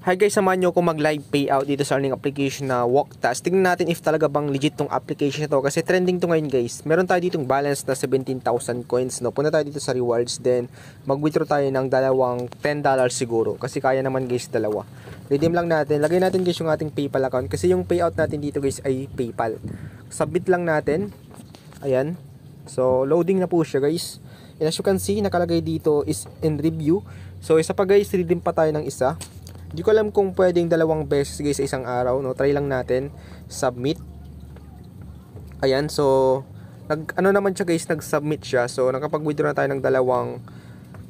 Hi guys, samahan nyo kung mag-live payout dito sa earning application na Walktas. Tingnan natin if talaga bang legit tong application na to kasi trending to ngayon guys. Meron tayo ditong balance na 17,000 coins, no. Punta tayo dito sa rewards, then mag-withdraw tayo ng dalawang $10 siguro kasi kaya naman guys dalawa. Redeem lang natin. Lagay natin guys yung ating PayPal account kasi yung payout natin dito guys ay PayPal. Submit lang natin. Ayan. So loading na po siya guys. And as you can see, nakalagay dito is in review. So isa pa guys, redeem pa tayo ng isa. Hindi ko alam kung pwedeng dalawang beses guys sa isang araw, no? Try lang natin. Submit. Ayan, so ano naman siya guys, nag-submit siya. So nakapag-withdraw na tayo ng dalawang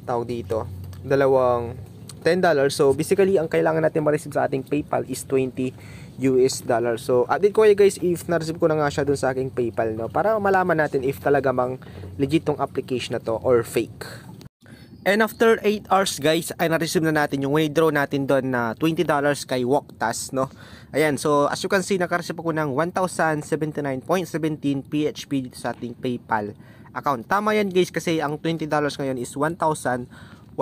tawag dito. Dalawang $10. So basically, ang kailangan natin ma-receive sa ating PayPal is $20. So update ko kayo guys if na-receive ko na nga siya dun sa aking PayPal, no? Para malaman natin if talaga mang legit tong application na to or fake. And after 8 hours guys, ay na-receive na natin yung withdraw natin doon na $20 kay Walktas, no? Ayan, so as you can see, naka-receive ako ng 1,079.17 PHP dito sa ating PayPal account. Tama yan guys kasi ang $20 ngayon is 1,124.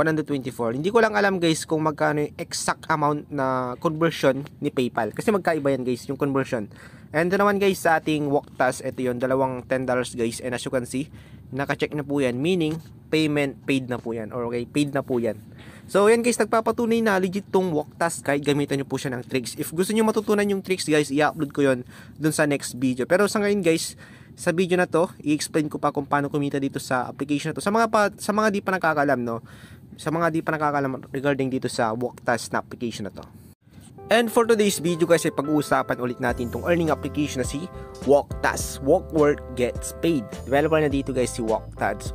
Hindi ko lang alam guys kung magkano yung exact amount na conversion ni PayPal. Kasi magkaiba yan guys, yung conversion. And naman guys sa ating Walktas, ito yun, dalawang $10 guys. And as you can see, naka-check na po yan, meaning payment paid na po yan, or okay, paid na po yan. So yan guys, nagpapatunay na legit tong Walktas kahit gamitan nyo po siya ng tricks. If gusto nyo matutunan yung tricks guys, i-upload ko yon dun sa next video. Pero sa ngayon guys, sa video na to, i-explain ko pa kung paano kumita dito sa application na to. Sa mga di pa nakakalam, no? Sa mga di pa nakakalam regarding dito sa Walktas na application na to. And for today's video guys, ay pag-uusapan ulit natin itong earning application na si Walktas. Walk, work, gets paid. Developer na dito guys si Walktas.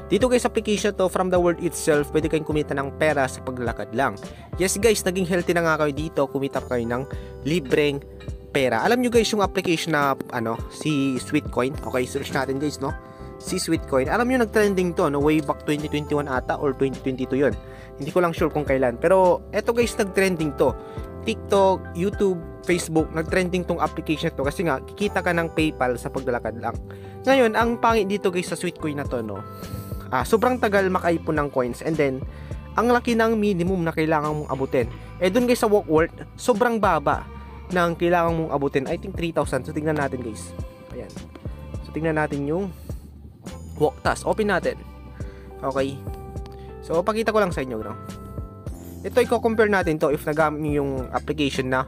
Dito guys, application to, from the word itself, pwede kayong kumita ng pera sa paglalakad lang. Yes guys, naging healthy na nga kayo dito, kumita kayo ng libreng pera. Alam nyo guys yung application na si Sweetcoin. Okay, search natin guys, no? Si Sweetcoin. Alam nyo nag-trending to, no? Way back 2021 ata or 2022 yun. Hindi ko lang sure kung kailan. Pero eto guys, nag-trending to. TikTok, YouTube, Facebook, nag-trending tong application to kasi nga kikita ka ng PayPal sa paglalakad lang. Ngayon, ang pangit dito guys sa Sweetcoin na to, no? Sobrang tagal makaipon ng coins, and then ang laki ng minimum na kailangan mong abutin. Dun guys sa Walkworth, sobrang baba ng kailangan mong abutin. I think 3,000. So tingnan natin guys. Ayan. So tingnan natin yung Walktas. Open natin. Okay. So pakita ko lang sa inyo, no? Ito, i-compare natin to if nagamit niyo yung application na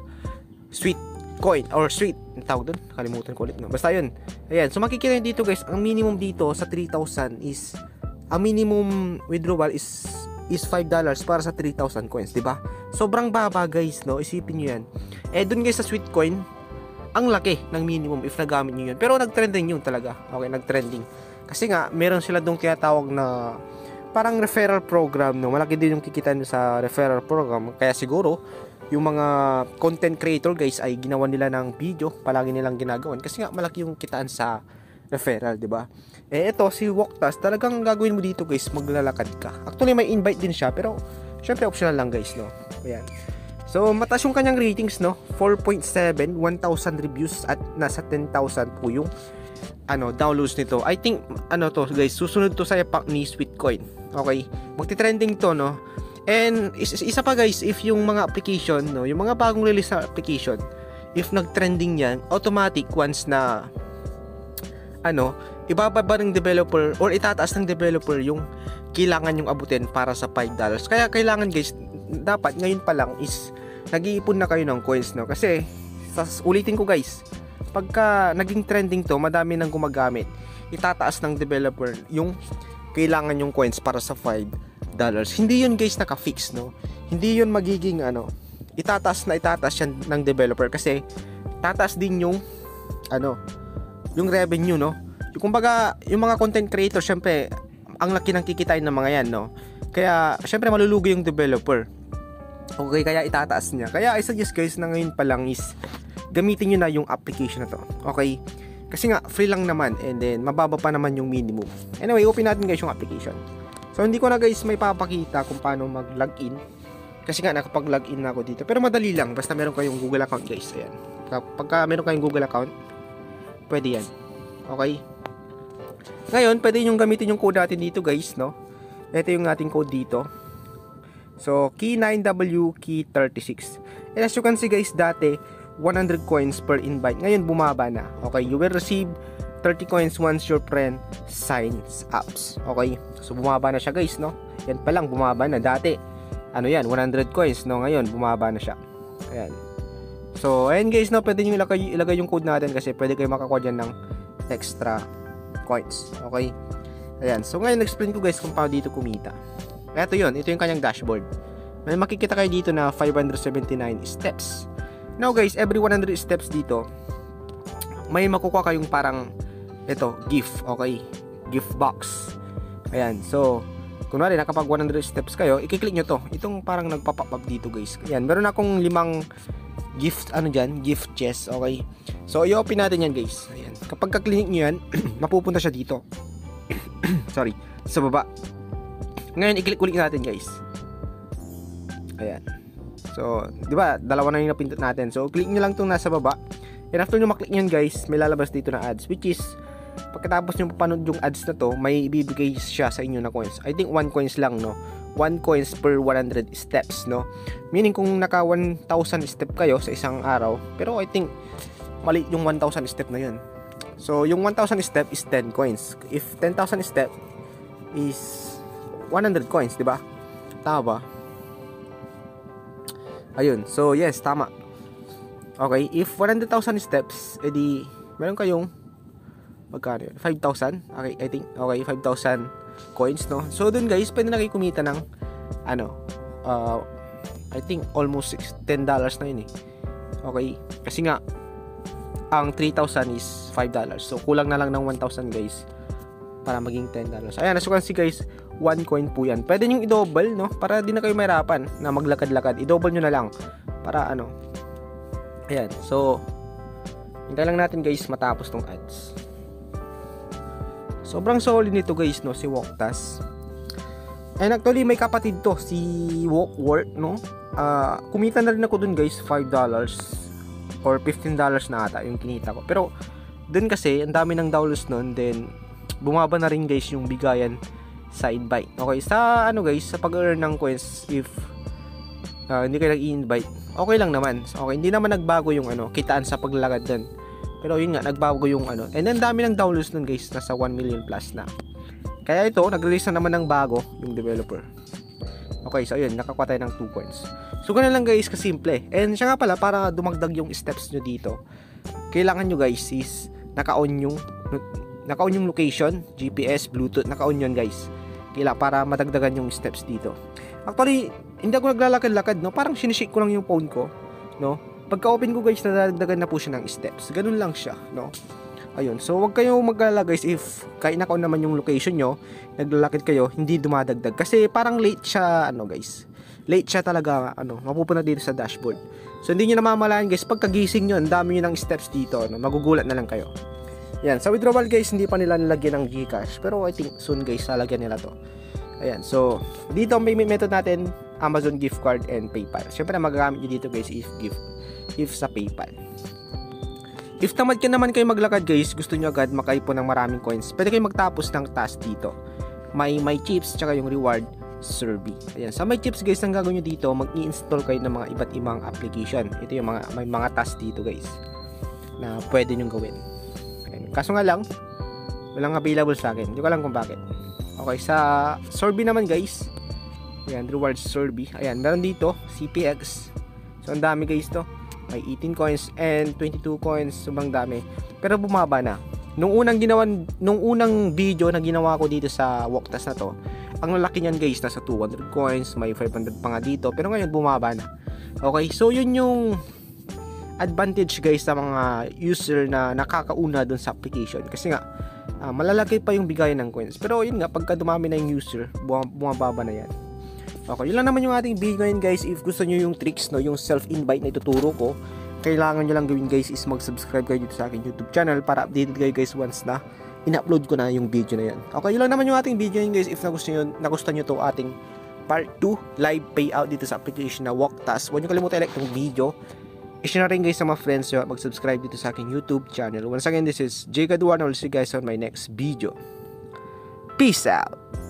Sweetcoin or Sweet, tawag doon, kalimutan ko ulit, no? Basta yun. Ayan, so makikita nyo dito guys, ang minimum dito sa 3,000 is, ang minimum withdrawal is $5 para sa 3,000 coins, diba? Sobrang baba guys, no? Isipin nyo yan. Dun guys sa Sweetcoin, ang laki ng minimum if nagamit nyo yun. Pero nag-trending yun talaga. Okay, nag-trending. Kasi nga, meron sila dong tinatawag na parang referral program, no? Malaki din yung kikita nyo sa referral program. Kaya siguro, yung mga content creator guys ay ginawa nila ng video, palagi nilang ginagawan. Kasi nga, malaki yung kitaan sa referral, di ba? Ito, si Walktas, talagang gagawin mo dito guys, maglalakad ka. Actually, may invite din siya, pero syempre optional lang guys, no? Ayan. So, mataas yung kanyang ratings, no? 4.7, 1,000 reviews at nasa 10,000 po yung downloads nito. I think to guys, susunod to sa pack ni Sweetcoin. Okay, magti-trending to, no? And isa pa guys, if yung mga application, no, yung mga bagong release na application, if nag-trending yan, automatic once na ibababa ng developer or itataas ng developer yung kailangan yung abutin para sa $5. Kaya kailangan guys, dapat ngayon pa lang is nag-iipon na kayo ng coins, no? Kasi ulitin ko guys, pagka naging trending to, madami nang gumagamit, itataas ng developer yung kailangan yung coins para sa $5. Hindi yun guys naka-fix, no? Hindi yun magiging itataas yan ng developer kasi tataas din yung yung revenue, no? Kumbaga, yung mga content creator, syempre ang laki ng kikitain ng mga yan, no? Kaya syempre malulugi yung developer. Okay, kaya itataas niya. Kaya I suggest guys na ngayon pa lang is gamitin nyo na yung application na to. Okay? Kasi nga, free lang naman. And then, mababa pa naman yung minimum. Anyway, open natin guys yung application. So, hindi ko na guys may papakita kung paano mag-login. Kasi nga, nakapag-login na ako dito. Pero madali lang. Basta meron kayong Google account guys. Ayan. Pagka meron kayong Google account, pwede yan. Okay? Ngayon, pwede nyo gamitin yung code natin dito guys, no? Ito yung ating code dito. So, key 9W, key 36. And as you can see guys, dati 100 coins per invite. Ngayon bumaba na. Okay, you will receive 30 coins once your friend signs up. Okay, so bumaba na siya guys, no? Yan pa lang, bumaba na. Dati, ano yan, 100 coins, no? Ngayon, bumaba na siya. Ayan. So, ayan guys, no? Pwede nyo ilagay yung code natin kasi pwede kayo makakuha dyan ng extra coins. Okay? Ayan. So, ngayon, explain ko guys kung paano dito kumita. Ito yun. Ito yung kanyang dashboard. May makikita kayo dito na 579 steps. Now guys, every 100 steps dito, may makukuha kayong parang ito, gift. Okay? Gift box. Ayan. So, kunwari, nakapag 100 steps kayo, i-click nyo to. Itong parang nagpa-pop up dito guys. Ayan. Meron akong 5 gift, gift chest. Okay? So, i-open natin yan guys. Ayan. Kapag ka-click nyo yan, mapupunta siya dito. Sorry. Sa baba. Ngayon, i-click ulit natin guys. Ayan. So, di ba, dalawa na yung napindot natin. So, click nyo lang itong nasa baba. And after nyo maklik nyo guys, may lalabas dito na ads. Which is, pagkatapos nyo papanood yung ads na to, may ibibigay siya sa inyo na coins. I think 1 coins lang, no? 1 coins per 100 steps, no? Meaning, kung naka 1,000 step kayo sa isang araw, pero I think, mali yung 1,000 step na yun. So, yung 1,000 step is 10 coins. If 10,000 step is 100 coins, di ba? Tama ba? Ayun. So, yes, tama. Okay, if 100,000 steps, edi meron kayong magkano yun? 5,000? Okay, I think. Okay, 5,000 coins, no? So, dun guys, pwede na kayo kumita ng I think almost $10 na yun eh. Okay, kasi nga ang 3,000 is $5. So, kulang na lang ng 1,000 guys para maging $10. Ayan, as you can see guys, 1 coin po yan. Pwede nyo i-double, no? Para di na kayo mahirapan na maglakad-lakad. I-double nyo na lang. Para ano. Ayan. So, hintay lang natin guys matapos tong ads. Sobrang solid nito guys, no? Si Woktas. And actually, may kapatid to. Si Wokwork, no? Kumita na rin ako dun guys. $5 or $15 na ata yung kinita ko. Pero, dun kasi, ang dami ng downloads nun. Then, bumaba na rin guys yung bigayan sa invite. Okay, sa ano guys, sa pag-earn ng coins, if hindi kayo nag-i-invite, okay lang naman. Okay, hindi naman nagbago yung kitaan sa paglalakad din. Pero yun nga, nagbago yung and then dami ng downloads nun guys, nasa 1 million plus na. Kaya ito, nag-release na naman ng bago yung developer. Okay, so ayun, nakakuha tayo ng 2 coins. So ganun lang guys, kasimple. And siya nga pala, para dumagdag yung steps nyo dito, kailangan nyo guys is naka-on yung location, GPS, Bluetooth, naka-on yun guys. Para madagdagan yung steps dito. Actually, hindi ako naglalakad-lakad, no? Parang sinishake ko lang yung phone ko, no? Pagka-open ko guys, nadagdagan na po siya ng steps. Ganun lang siya, no? Ayun. So, wag kayong mag-alala guys if kahit naka-on naman yung location nyo, naglalakad kayo, hindi dumadagdag. Kasi parang late siya, guys. Late siya talaga, mapupunta dito sa dashboard. So, hindi nyo namamalaan guys, pagkagising nyo, ang dami nyo ng steps dito, magugulat na lang kayo. Yan, sa withdrawal guys, hindi pa nila nilagyan ng GCash. Pero I think soon guys, lalagyan nila to. Ayan, so, dito may method natin, Amazon gift card and PayPal. Siyempre, magagamit nyo dito guys if sa PayPal. If tamad ka naman kayo maglakad guys, gusto nyo agad makaipon ng maraming coins, pwede kayo magtapos ng task dito. May chips, tsaka yung reward survey. Ayan, sa my chips guys, ang gagawin nyo dito, mag-i-install kayo ng mga iba't ibang application. Ito yung may mga task dito guys, na pwede nyo gawin. Kaso nga lang, walang available sa akin. Hindi ko alam kung bakit. Okay, sa survey naman guys. Ayan, rewards survey. Ayan, meron dito, CPX. So, ang dami guys to. May 18 coins and 22 coins. Sobrang dami. Pero bumaba na. Nung unang video na ginawa ko dito sa Woktas na to, ang lalaki niyan guys, nasa 200 coins. May 500 pa nga dito. Pero ngayon, bumaba na. Okay, so yun yung advantage guys sa mga user na nakakauna dun sa application kasi nga malalaki pa yung bigayan ng coins, pero yun nga, pagka dumami na yung user, bumababa na yan. Okay, yun lang naman yung ating video ngayon guys. If gusto nyo yung tricks, yung self-invite na ituturo ko, kailangan nyo lang gawin guys is mag-subscribe kayo dito sa aking YouTube channel para updated kayo guys once na in-upload ko na yung video na yan. Okay, yun lang naman yung ating video ngayon guys. If nagustuhan nyo to ating part 2 live payout dito sa application na Woktas, huwag nyo kalimutan i-like yung video. I-share rin guys sa mga friends nyo at mag-subscribe dito sa aking YouTube channel. Once again, this is Jay Gaduan. I'll see you guys on my next video. Peace out!